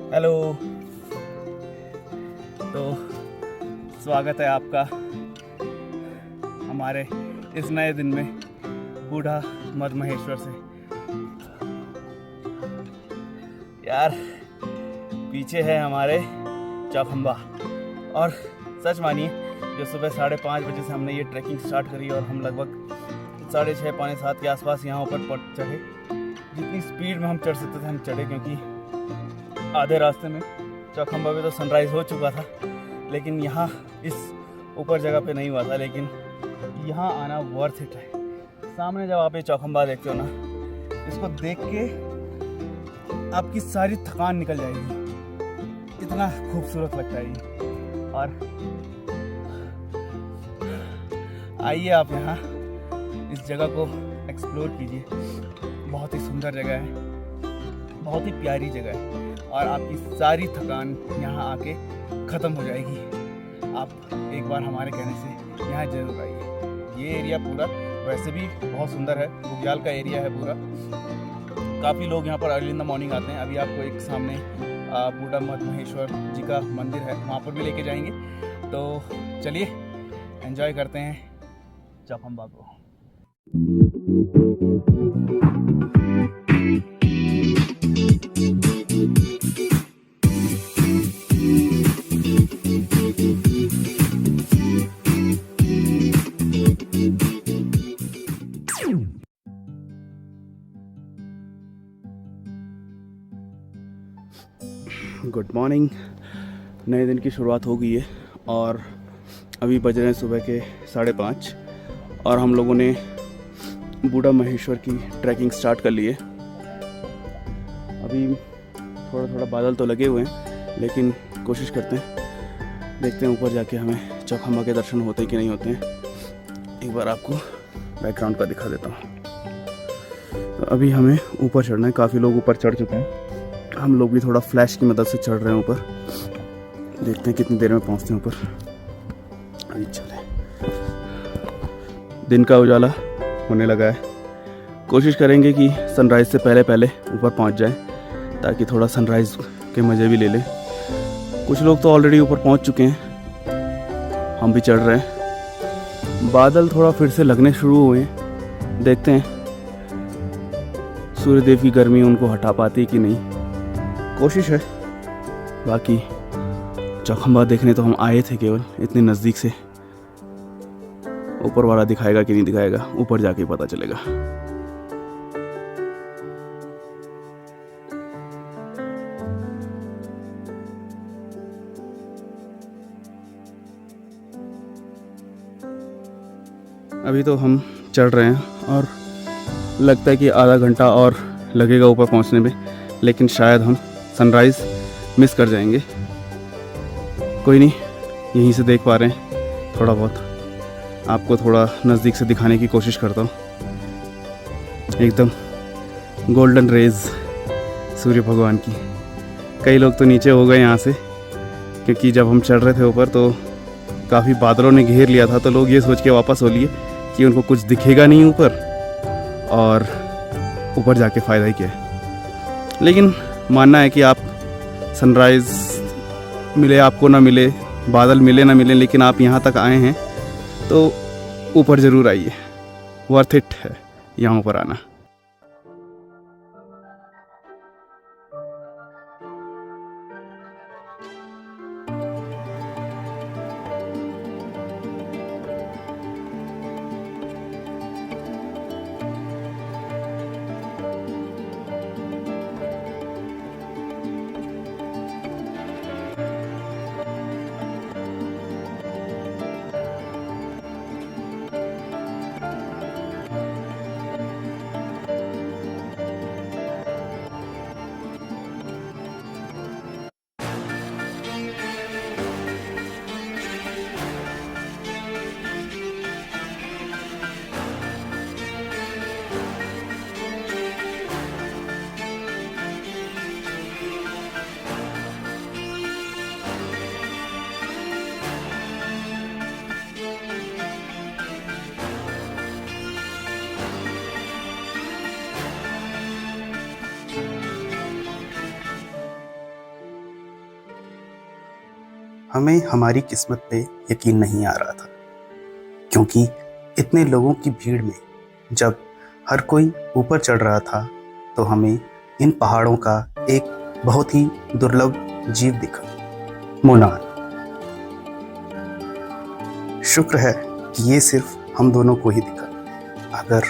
Hello. तो स्वागत है आपका हमारे इस नए दिन में बूढ़ा मद महेश्वर से। यार पीछे है हमारे चौखंबा, और सच मानिए जो सुबह 5:30 बजे से हमने ये ट्रैकिंग स्टार्ट करी और हम लगभग 6:30 पौने 7 के आसपास यहाँ ऊपर चढ़े। जितनी स्पीड में हम चढ़ सकते थे हम चढ़े, क्योंकि आधे रास्ते में चौखंबा पे तो सनराइज़ हो चुका था, लेकिन यहाँ इस ऊपर जगह पे नहीं हुआ था। लेकिन यहाँ आना वर्थ इट है। सामने जब आप ये चौखंबा देखते हो ना, इसको देख के आपकी सारी थकान निकल जाएगी। इतना खूबसूरत लगता है ये। और आइए आप यहाँ इस जगह को एक्सप्लोर कीजिए। बहुत ही सुंदर जगह है, बहुत ही प्यारी जगह है, और आपकी सारी थकान यहाँ आके ख़त्म हो जाएगी। आप एक बार हमारे कहने से यहाँ ज़रूर आइए। ये एरिया पूरा वैसे भी बहुत सुंदर है, बुग्याल का एरिया है पूरा। काफ़ी लोग यहाँ पर अर्ली इन द मॉर्निंग आते हैं। अभी आपको एक सामने बूढ़ा मद महेश्वर जी का मंदिर है, वहाँ पर भी लेके जाएंगे। तो चलिए एंजॉय करते हैं चौखंबा को। Good morning. नए दिन की शुरुआत हो गई है और अभी बज रहे हैं सुबह के 5:30 और हम लोगों ने बूढ़ा महेश्वर की ट्रैकिंग स्टार्ट कर ली है। अभी थोड़ा थोड़ा बादल तो लगे हुए हैं, लेकिन कोशिश करते हैं, देखते हैं ऊपर जाके हमें चौखंबा के दर्शन होते हैं कि नहीं होते हैं। एक बार आपको बैकग्राउंड का दिखा देता हूँ। तो अभी हमें ऊपर चढ़ना है। काफ़ी लोग ऊपर चढ़ चुके हैं, हम लोग भी थोड़ा फ्लैश की मदद से चढ़ रहे हैं ऊपर। देखते हैं कितनी देर में पहुंचते हैं ऊपर। अभी चले, दिन का उजाला होने लगा है। कोशिश करेंगे कि सनराइज़ से पहले पहले ऊपर पहुंच जाए, ताकि थोड़ा सनराइज़ के मज़े भी ले लें। कुछ लोग तो ऑलरेडी ऊपर पहुंच चुके हैं, हम भी चढ़ रहे हैं। बादल थोड़ा फिर से लगने शुरू हुए हैं, देखते हैं सूर्यदेव की गर्मी उनको हटा पाती है कि नहीं। कोशिश है। बाकी चौखंबा देखने तो हम आए थे केवल इतने नज़दीक से। ऊपर वाला दिखाएगा कि नहीं दिखाएगा, ऊपर जाके पता चलेगा। अभी तो हम चढ़ रहे हैं और लगता है कि आधा घंटा और लगेगा ऊपर पहुंचने में, लेकिन शायद हम सनराइज़ मिस कर जाएंगे। कोई नहीं, यहीं से देख पा रहे हैं थोड़ा बहुत। आपको थोड़ा नज़दीक से दिखाने की कोशिश करता हूँ। एकदम गोल्डन रेज सूर्य भगवान की। कई लोग तो नीचे हो गए यहाँ से, क्योंकि जब हम चढ़ रहे थे ऊपर तो काफ़ी बादलों ने घेर लिया था। तो लोग ये सोच के वापस हो लिए कि उनको कुछ दिखेगा नहीं ऊपर, और ऊपर जाके फ़ायदा ही क्या है। लेकिन मानना है कि आप सनराइज़ मिले आपको ना मिले, बादल मिले ना मिले, लेकिन आप यहाँ तक आए हैं तो ऊपर ज़रूर आइए। वर्थ इट है यहाँ ऊपर आना। हमें हमारी किस्मत पे यकीन नहीं आ रहा था, क्योंकि इतने लोगों की भीड़ में जब हर कोई ऊपर चढ़ रहा था तो हमें इन पहाड़ों का एक बहुत ही दुर्लभ जीव दिखा, मोनाल। शुक्र है कि ये सिर्फ हम दोनों को ही दिखा। अगर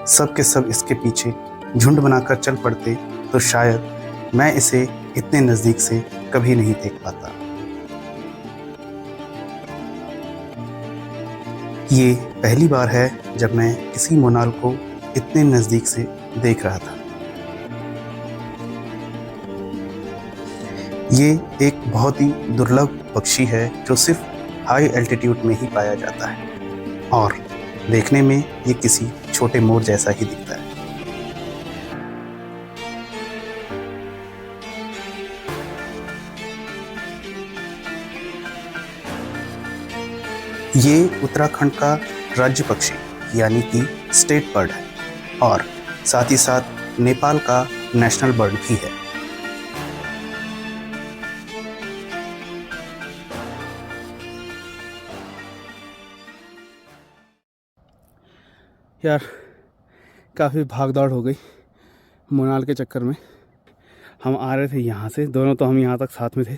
सब के सब इसके पीछे झुंड बनाकर चल पड़ते तो शायद मैं इसे इतने नज़दीक से कभी नहीं देख पाता। ये पहली बार है जब मैं किसी मोनाल को इतने नज़दीक से देख रहा था। ये एक बहुत ही दुर्लभ पक्षी है जो सिर्फ हाई एल्टीट्यूड में ही पाया जाता है और देखने में ये किसी छोटे मोर जैसा ही दिखता है। ये उत्तराखंड का राज्य पक्षी यानी कि स्टेट बर्ड है और साथ ही साथ नेपाल का नेशनल बर्ड भी है। यार काफ़ी भाग दौड़ हो गई मोनाल के चक्कर में। हम आ रहे थे यहाँ से, दोनों तो हम यहाँ तक साथ में थे।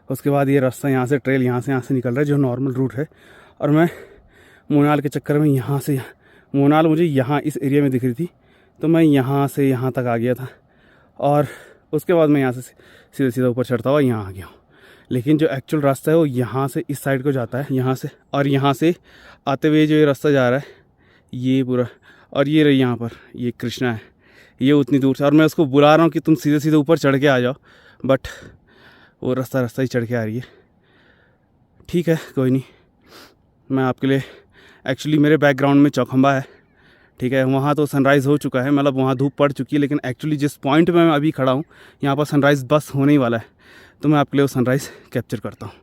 उसके बाद ये रास्ता यहाँ से, ट्रेल यहाँ से निकल रहा है जो नॉर्मल रूट है, और मैं मोनाल के चक्कर में यहाँ से, मोनाल मुझे यहाँ इस एरिया में दिख रही थी तो मैं यहाँ से यहाँ तक आ गया था और उसके बाद मैं यहाँ से सीधा सीधा ऊपर चढ़ता हुआ यहाँ आ गया हूँ। लेकिन जो एक्चुअल रास्ता है वो यहाँ से इस साइड को जाता है, यहाँ से, और यहाँ से आते हुए जो ये रास्ता जा रहा है ये पूरा, और ये रही यहाँ पर ये कृष्णा है, ये उतनी दूर से, और मैं उसको बुला रहा हूँ कि तुम सीधे सीधे ऊपर चढ़ के आ जाओ, बट वो रास्ता ही चढ़ के आ रही है। ठीक है, कोई नहीं, मैं आपके लिए, एक्चुअली मेरे बैकग्राउंड में चौखंबा है, ठीक है, वहाँ तो सनराइज़ हो चुका है, मतलब वहाँ धूप पड़ चुकी है, लेकिन एक्चुअली जिस पॉइंट में मैं अभी खड़ा हूँ यहाँ पर सनराइज़ बस होने ही वाला है, तो मैं आपके लिए वो सनराइज़ कैप्चर करता हूँ।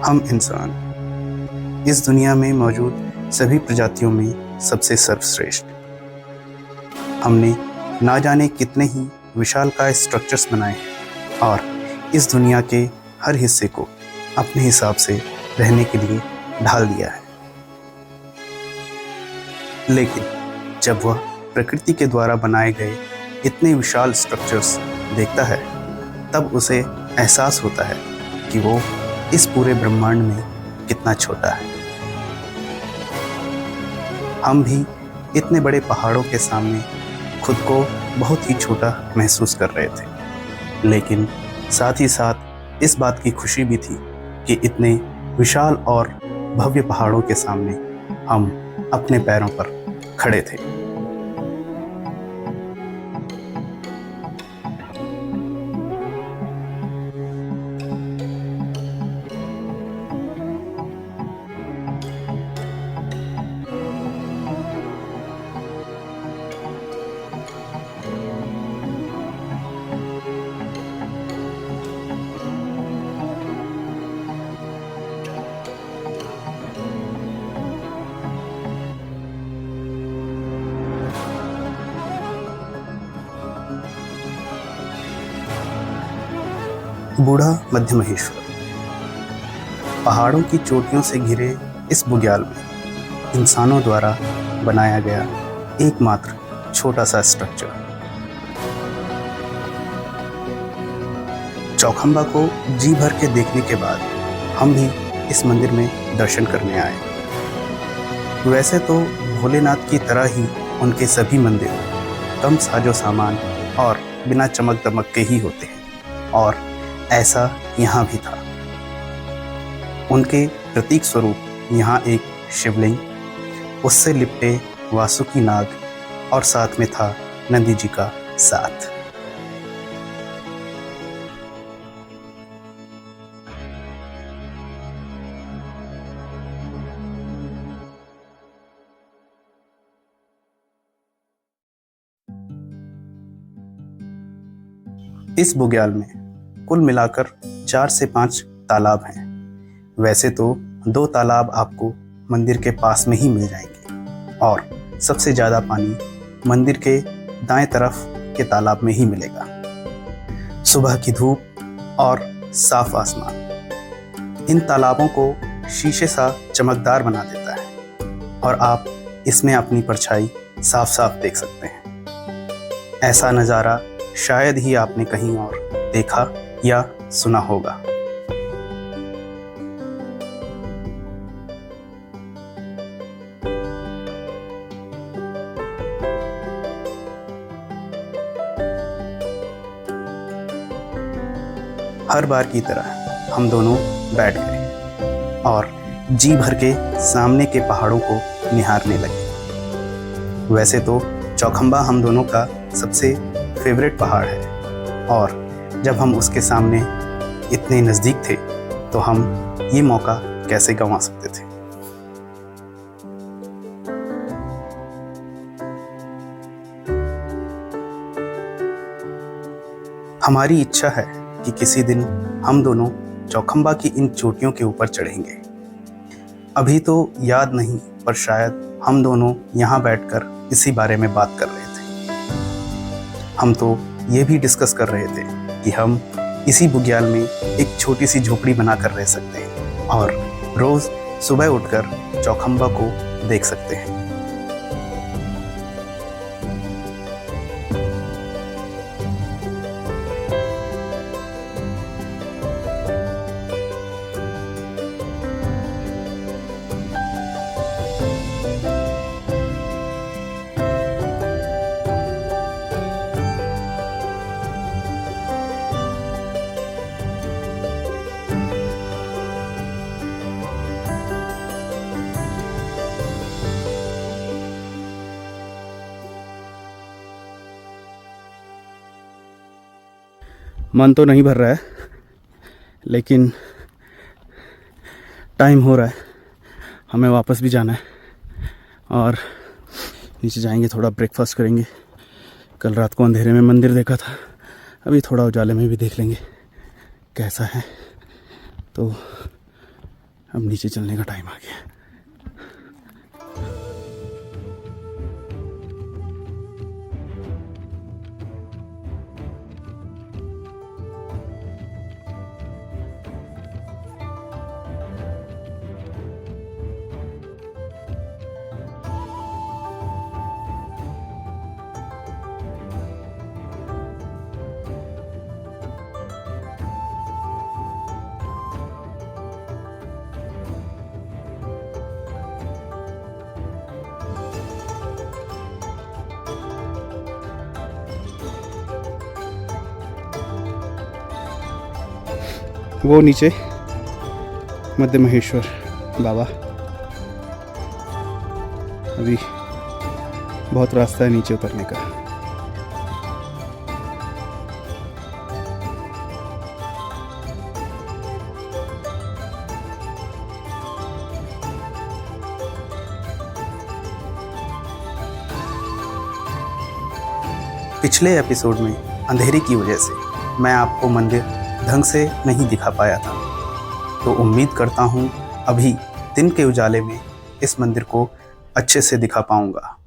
हम इंसान इस दुनिया में मौजूद सभी प्रजातियों में सबसे सर्वश्रेष्ठ। हमने ना जाने कितने ही विशालकाय स्ट्रक्चर्स बनाए हैं और इस दुनिया के हर हिस्से को अपने हिसाब से रहने के लिए ढाल दिया है। लेकिन जब वह प्रकृति के द्वारा बनाए गए इतने विशाल स्ट्रक्चर्स देखता है तब उसे एहसास होता है कि वो इस पूरे ब्रह्मांड में कितना छोटा है। हम भी इतने बड़े पहाड़ों के सामने खुद को बहुत ही छोटा महसूस कर रहे थे, लेकिन साथ ही साथ इस बात की खुशी भी थी कि इतने विशाल और भव्य पहाड़ों के सामने हम अपने पैरों पर खड़े थे। बूढ़ा मध्य महेश्वर। पहाड़ों की चोटियों से घिरे इस बुग्याल में इंसानों द्वारा बनाया गया एकमात्र छोटा सा स्ट्रक्चर। चौखंबा को जी भर के देखने के बाद हम भी इस मंदिर में दर्शन करने आए। वैसे तो भोलेनाथ की तरह ही उनके सभी मंदिर कम साजो सामान और बिना चमक दमक के ही होते हैं, और ऐसा यहाँ भी था। उनके प्रतीक स्वरूप यहाँ एक शिवलिंग, उससे लिपटे वासुकी नाग और साथ में था नंदी जी का साथ। इस बुग्याल में कुल मिलाकर 4 से 5 तालाब हैं। वैसे तो 2 तालाब आपको मंदिर के पास में ही मिल जाएंगे और सबसे ज़्यादा पानी मंदिर के दाएं तरफ के तालाब में ही मिलेगा। सुबह की धूप और साफ आसमान इन तालाबों को शीशे सा चमकदार बना देता है और आप इसमें अपनी परछाई साफ साफ देख सकते हैं। ऐसा नज़ारा शायद ही आपने कहीं और देखा या सुना होगा। हर बार की तरह हम दोनों बैठ गए और जी भर के सामने के पहाड़ों को निहारने लगे। वैसे तो चौखंबा हम दोनों का सबसे फेवरेट पहाड़ है और जब हम उसके सामने इतने नज़दीक थे तो हम ये मौका कैसे गंवा सकते थे। हमारी इच्छा है कि किसी दिन हम दोनों चौखंबा की इन चोटियों के ऊपर चढ़ेंगे। अभी तो याद नहीं, पर शायद हम दोनों यहाँ बैठकर इसी बारे में बात कर रहे थे। हम तो ये भी डिस्कस कर रहे थे कि हम इसी बुग्याल में एक छोटी सी झोपड़ी बनाकर रह सकते हैं और रोज़ सुबह उठकर चौखंबा को देख सकते हैं। मन तो नहीं भर रहा है, लेकिन टाइम हो रहा है, हमें वापस भी जाना है और नीचे जाएंगे, थोड़ा ब्रेकफास्ट करेंगे। कल रात को अंधेरे में मंदिर देखा था, अभी थोड़ा उजाले में भी देख लेंगे कैसा है। तो अब नीचे चलने का टाइम आ गया। वो नीचे मध्य महेश्वर बाबा, अभी बहुत रास्ता है नीचे उतरने का। पिछले एपिसोड में अंधेरे की वजह से मैं आपको मंदिर ढंग से नहीं दिखा पाया था, तो उम्मीद करता हूँ अभी दिन के उजाले में इस मंदिर को अच्छे से दिखा पाऊँगा।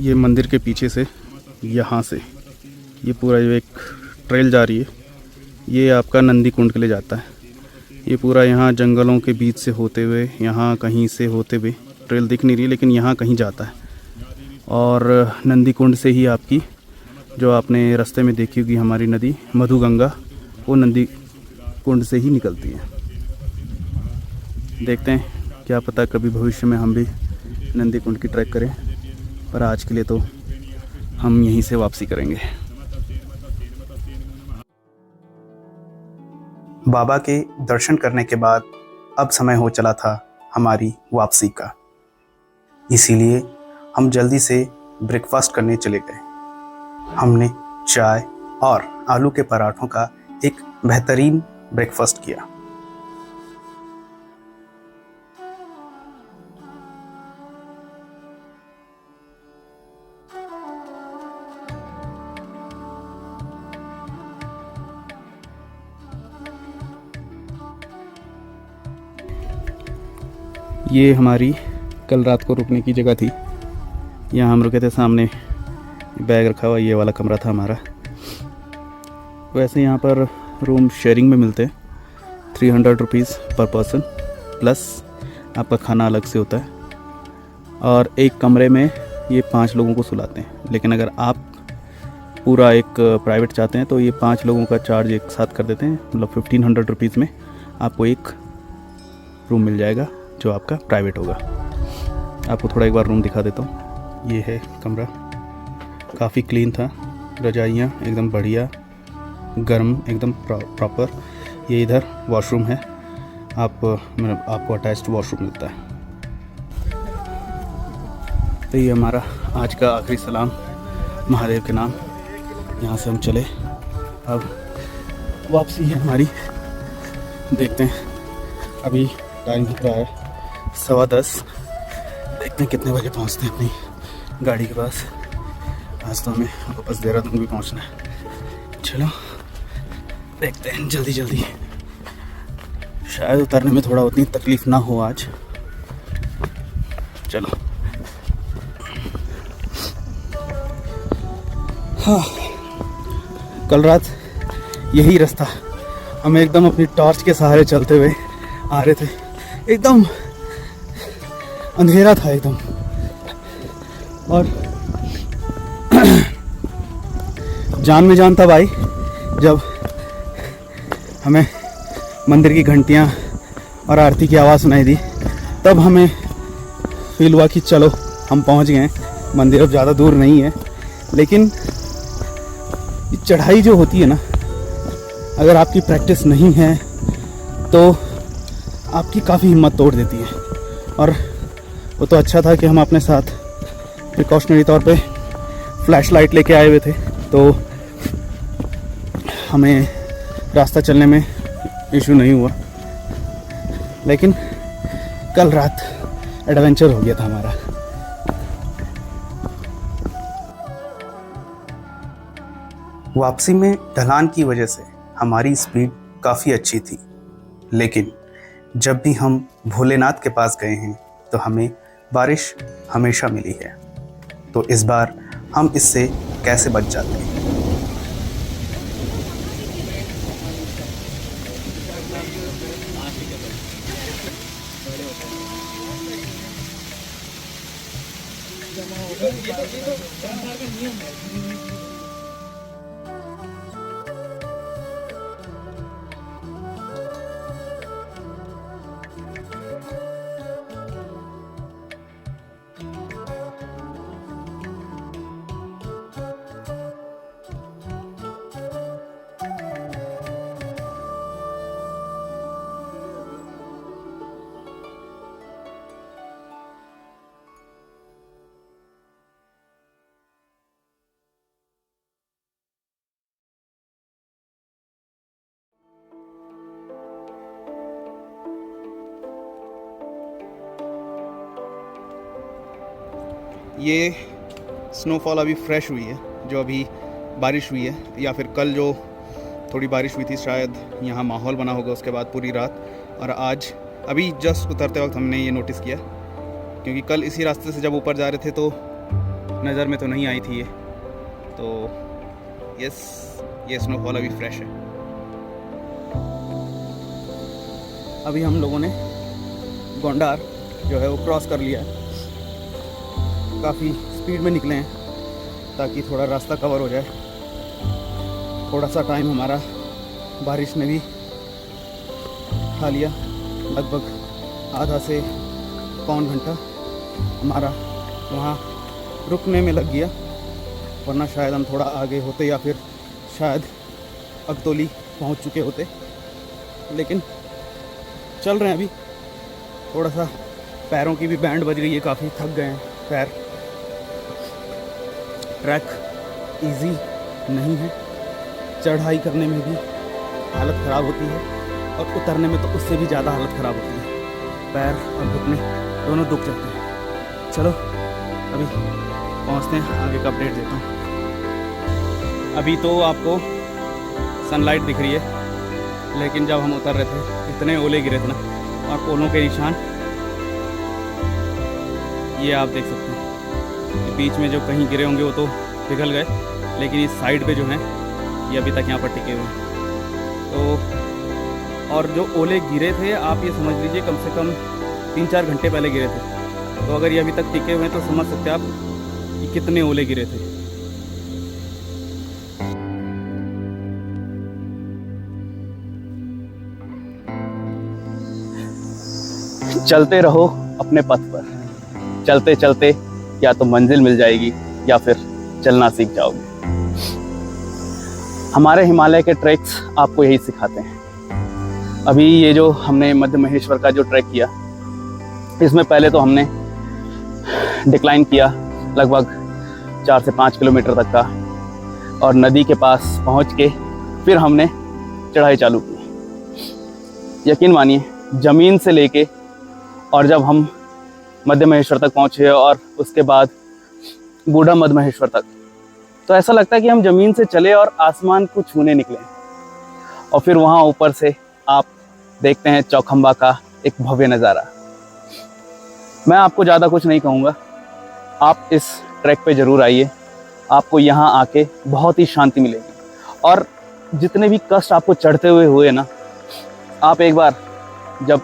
ये मंदिर के पीछे से, यहाँ से ये पूरा जो एक ट्रेल जा रही है, ये आपका नंदी कुंड के लिए जाता है। ये पूरा यहाँ जंगलों के बीच से होते हुए, यहाँ कहीं से होते हुए, ट्रेल दिख नहीं रही लेकिन यहाँ कहीं जाता है। और नंदी कुंड से ही आपकी जो आपने रास्ते में देखी होगी हमारी नदी मधुगंगा, वो नंदी कुंड से ही निकलती है। देखते हैं, क्या पता कभी भविष्य में हम भी नंदी कुंड की ट्रैक करें, पर आज के लिए तो हम यहीं से वापसी करेंगे। बाबा के दर्शन करने के बाद अब समय हो चला था हमारी वापसी का। इसीलिए हम जल्दी से ब्रेकफास्ट करने चले गए। हमने चाय और आलू के पराठों का एक बेहतरीन ब्रेकफास्ट किया। ये हमारी कल रात को रुकने की जगह थी। यहाँ हम रुके थे, सामने बैग रखा हुआ, ये वाला कमरा था हमारा। वैसे यहाँ पर रूम शेयरिंग में मिलते हैं, 300 रुपीज़ पर पर्सन, प्लस आपका खाना अलग से होता है। और एक कमरे में ये 5 लोगों को सुलाते हैं। लेकिन अगर आप पूरा एक प्राइवेट चाहते हैं तो ये 5 लोगों का चार्ज एक साथ कर देते हैं, मतलब 1500 रुपीज़ में आपको एक रूम मिल जाएगा जो आपका प्राइवेट होगा। आपको थोड़ा एक बार रूम दिखा देता हूँ। ये है कमरा, काफ़ी क्लीन था, रजाइयाँ एकदम बढ़िया, गर्म एकदम प्रॉपर। ये इधर वॉशरूम है, आपको अटैच्ड वॉशरूम मिलता है। तो ये हमारा आज का आखिरी सलाम महादेव के नाम। यहाँ से हम चले, अब वापसी है हमारी। देखते हैं, अभी टाइम दिख रहा है 10:15। देखते हैं कितने बजे पहुँचते हैं अपनी गाड़ी के पास। आज तो हमें वापस देहरादून भी पहुँचना है। चलो देखते हैं जल्दी जल्दी, शायद उतरने में थोड़ा उतनी तकलीफ़ ना हो आज। चलो। हाँ, कल रात यही रास्ता हम एकदम अपनी टॉर्च के सहारे चलते हुए आ रहे थे। एकदम अंधेरा था एकदम, और जान में जान तब आई जब हमें मंदिर की घंटियाँ और आरती की आवाज़ सुनाई दी। तब हमें फील हुआ कि चलो हम पहुंच गए हैं, मंदिर अब ज़्यादा दूर नहीं है। लेकिन ये चढ़ाई जो होती है ना, अगर आपकी प्रैक्टिस नहीं है तो आपकी काफ़ी हिम्मत तोड़ देती है। और वो तो अच्छा था कि हम अपने साथ प्रिकॉशनरी तौर पे फ्लैश लाइट लेके आए हुए थे, तो हमें रास्ता चलने में इशू नहीं हुआ। लेकिन कल रात एडवेंचर हो गया था हमारा। वापसी में ढलान की वजह से हमारी स्पीड काफ़ी अच्छी थी, लेकिन जब भी हम भोलेनाथ के पास गए हैं तो हमें बारिश हमेशा मिली है। तो इस बार हम इससे कैसे बच जाते हैं? ये स्नोफॉल अभी फ्रेश हुई है, जो अभी बारिश हुई है, या फिर कल जो थोड़ी बारिश हुई थी, शायद यहाँ माहौल बना होगा उसके बाद पूरी रात। और आज अभी जस्ट उतरते वक्त हमने ये नोटिस किया, क्योंकि कल इसी रास्ते से जब ऊपर जा रहे थे तो नज़र में तो नहीं आई थी ये। तो यस, ये स्नोफॉल अभी फ्रेश है। अभी हम लोगों ने गोंडार जो है वो क्रॉस कर लिया है। काफ़ी स्पीड में निकले हैं ताकि थोड़ा रास्ता कवर हो जाए। थोड़ा सा टाइम हमारा बारिश ने भी खा लिया, लगभग आधा से पौन घंटा हमारा वहाँ रुकने में लग गया, वरना शायद हम थोड़ा आगे होते या फिर शायद अगतौली पहुँच चुके होते। लेकिन चल रहे हैं अभी, थोड़ा सा पैरों की भी बैंड बज रही है, काफ़ी थक गए हैं पैर। ट्रैक इजी नहीं है, चढ़ाई करने में भी हालत ख़राब होती है और उतरने में तो उससे भी ज़्यादा हालत ख़राब होती है। पैर और घुटने दोनों दुख जाते हैं। चलो अभी पहुंचते हैं, आगे का अपडेट देता हूँ। अभी तो आपको सनलाइट दिख रही है, लेकिन जब हम उतर रहे थे इतने ओले गिरे थे ना, और ओलों के निशान ये आप देख सकते हैं कि बीच में जो कहीं गिरे होंगे वो तो पिघल गए, लेकिन इस साइड पे जो हैं ये अभी तक यहाँ पर टिके हुए हैं। तो और जो ओले गिरे थे आप ये समझ लीजिए कम से कम 3-4 घंटे पहले गिरे थे। तो अगर ये अभी तक टिके हुए हैं तो समझ सकते हैं आप कि कितने ओले गिरे थे। चलते रहो अपने पथ पर, चलते चलते या तो मंजिल मिल जाएगी या फिर चलना सीख जाओगे। हमारे हिमालय के ट्रैक्स आपको यही सिखाते हैं। अभी ये जो हमने मध्य महेश्वर का जो ट्रैक किया, इसमें पहले तो हमने डिक्लाइन किया लगभग 4 से 5 किलोमीटर तक का, और नदी के पास पहुंच के फिर हमने चढ़ाई चालू की। यकीन मानिए, ज़मीन से लेके और जब हम मध्य महेश्वर तक पहुंचे और उसके बाद बूढ़ा मध्य महेश्वर तक, तो ऐसा लगता है कि हम ज़मीन से चले और आसमान को छूने निकले। और फिर वहाँ ऊपर से आप देखते हैं चौखंबा का एक भव्य नज़ारा। मैं आपको ज़्यादा कुछ नहीं कहूँगा, आप इस ट्रैक पे ज़रूर आइए, आपको यहाँ आके बहुत ही शांति मिलेगी। और जितने भी कष्ट आपको चढ़ते हुए ना, आप एक बार जब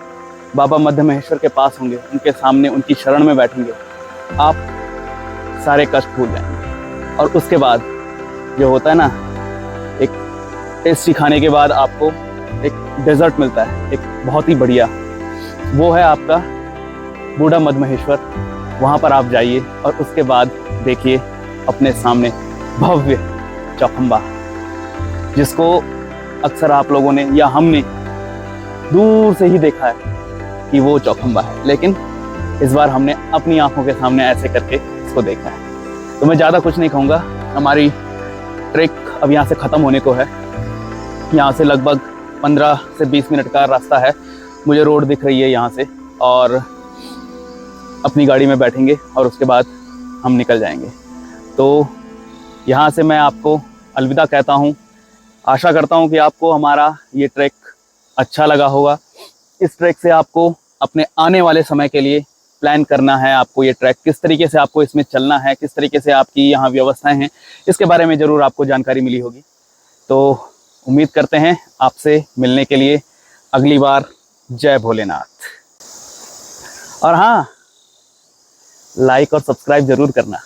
बाबा मध्य महेश्वर के पास होंगे, उनके सामने उनकी शरण में बैठेंगे, आप सारे कष्ट भूल जाएंगे। और उसके बाद जो होता है ना, एक टेस्टी खाने के बाद आपको एक डेजर्ट मिलता है, एक बहुत ही बढ़िया, वो है आपका बूढ़ा मध्य महेश्वर। वहाँ पर आप जाइए और उसके बाद देखिए अपने सामने भव्य चौखंबा, जिसको अक्सर आप लोगों ने या हमने दूर से ही देखा है कि वो चौखंबा है, लेकिन इस बार हमने अपनी आंखों के सामने ऐसे करके इसको देखा है। तो मैं ज़्यादा कुछ नहीं कहूँगा, हमारी ट्रैक अब यहाँ से ख़त्म होने को है। यहाँ से लगभग 15 से 20 मिनट का रास्ता है, मुझे रोड दिख रही है यहाँ से, और अपनी गाड़ी में बैठेंगे और उसके बाद हम निकल जाएंगे। तो यहाँ से मैं आपको अलविदा कहता हूँ। आशा करता हूँ कि आपको हमारा ये ट्रैक अच्छा लगा होगा। इस ट्रैक से आपको अपने आने वाले समय के लिए प्लान करना है, आपको ये ट्रैक किस तरीके से आपको इसमें चलना है, किस तरीके से आपकी यहाँ व्यवस्थाएं हैं, इसके बारे में ज़रूर आपको जानकारी मिली होगी। तो उम्मीद करते हैं आपसे मिलने के लिए अगली बार। जय भोलेनाथ। और हाँ, लाइक और सब्सक्राइब ज़रूर करना।